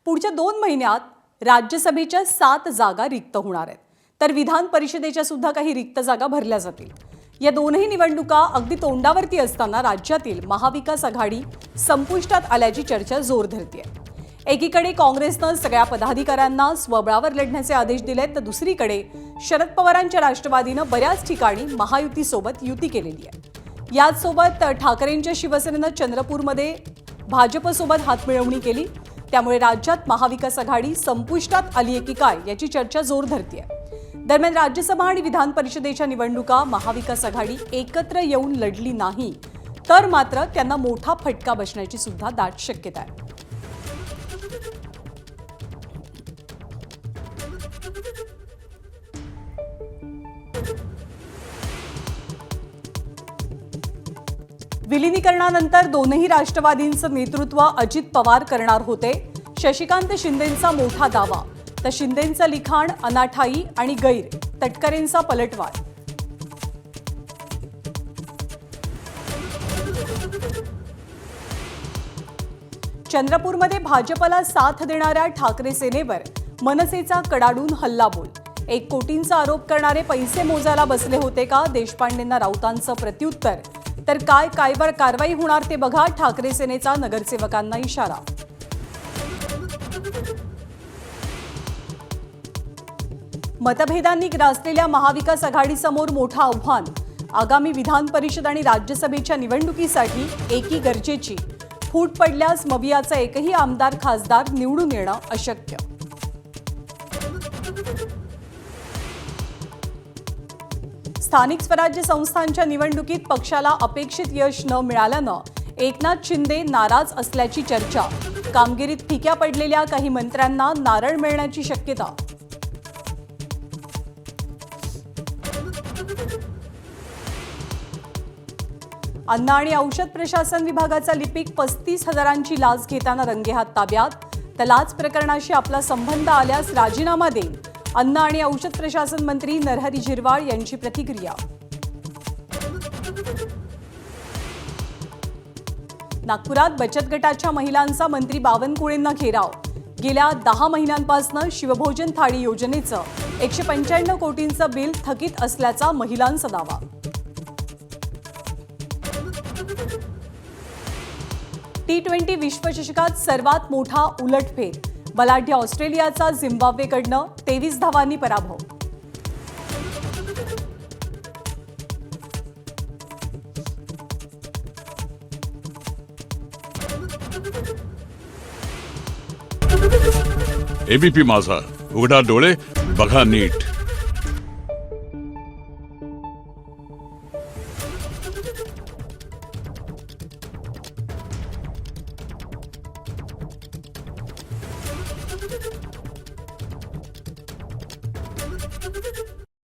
पुढच्या 2 महिन्यात राज्यसभेच्या 7 जागा रिक्त होणार आहेत, तर विधान परिषदेच्या सुद्धा काही रिक्त जागा भरल्या जातील। या दोनही निवडणुका अगदी तोंडावरती असताना राज्यातील महाविकास आघाडी संपुष्टात आल्याची चर्चा जोर धरते। एकीकडे काँग्रेसने सगळ्या पदाधिकाऱ्यांना स्वबळावर लढण्याचे आदेश दिलेत, तर दुसरीकडे शरद पवारांच्या राष्ट्रवादीने बऱ्याच ठिकाणी महायुतीसोबत युती केलेली आहे। याचसोबत ठाकरेंच्या शिवसेनेने चंद्रपूरमध्ये भाजपसोबत हातमिळवणी केली, त्यामुळे राज्यात महाविकास आघाडी संपुष्टात आली आहे की काय याची चर्चा जोर धरते। दरम्यान राज्यसभा आणि विधान परिषदेच्या निवडणुका महाविकास आघाडी एकत्र येऊन लढली नाही तर मात्र त्यांना मोठा फटका बसण्याची सुद्धा दाट शक्यता आहे। विलीनीकरणानंतर दोनही राष्ट्रवादींचं नेतृत्व अजित पवार करणार होते। शशिकांत शिंदेंचा मोठा दावा, तर शिंदेंचं लिखाण अनाठाई आणि गैर, तटकरेंचा पलटवार। चंद्रपूरमध्ये भाजपला साथ देणाऱ्या ठाकरे सेनेवर मनसेचा कडाडून हल्लाबोल। 1 कोटींचा आरोप करणारे पैसे मोजायला बसले होते का? देशपांडेंना राऊतांचं प्रत्युत्तर। तर काय कारवाई होणार ते बघा, ठाकरे सेनेचा नगरसेवकांना इशारा। मतभेदांनी ग्रासलेल्या महाविकास आघाडीसमोर मोठं आव्हान। आगामी विधान परिषद आणि राज्यसभेच्या निवडणुकीसाठी एकी गरजेची। फूट पडल्यास मवियाचा एकही आमदार खासदार निवडून येणं अशक्य। स्थानिक स्वराज्य संस्थांच्या निवडणुकीत पक्षाला अपेक्षित यश न मिळाल्यानं एकनाथ शिंदे नाराज असल्याची चर्चा। कामगिरीत फिक्या पडलेल्या काही मंत्र्यांना नारळ मिळण्याची शक्यता। अन्न आणि औषध प्रशासन विभागाचा लिपिक 35,000ची लाच घेताना रंगेहात ताब्यात। तर लाच प्रकरणाशी आपला संबंध आल्यास राजीनामा देईल, अन्न आणि औषध प्रशासन मंत्री नरहरी झिरवाळ यांची प्रतिक्रिया। नागपुरात बचत गटाच्या महिलांचा मंत्री बावनकुळेंना घेराव। गेल्या 10 महिन्यांपासून शिवभोजन थाळी योजनेचं 195 कोटींचं बिल थकीत असल्याचा महिलांचा दावा। T20 विश्वचषकात सर्वात मोठा उलटफेर, बलाढ्य ऑस्ट्रेलियाचा झिम्बाब्वेकडनं 23 धावांनी पराभव। एबीपी माझा, उघडा डोळे बघा नीट।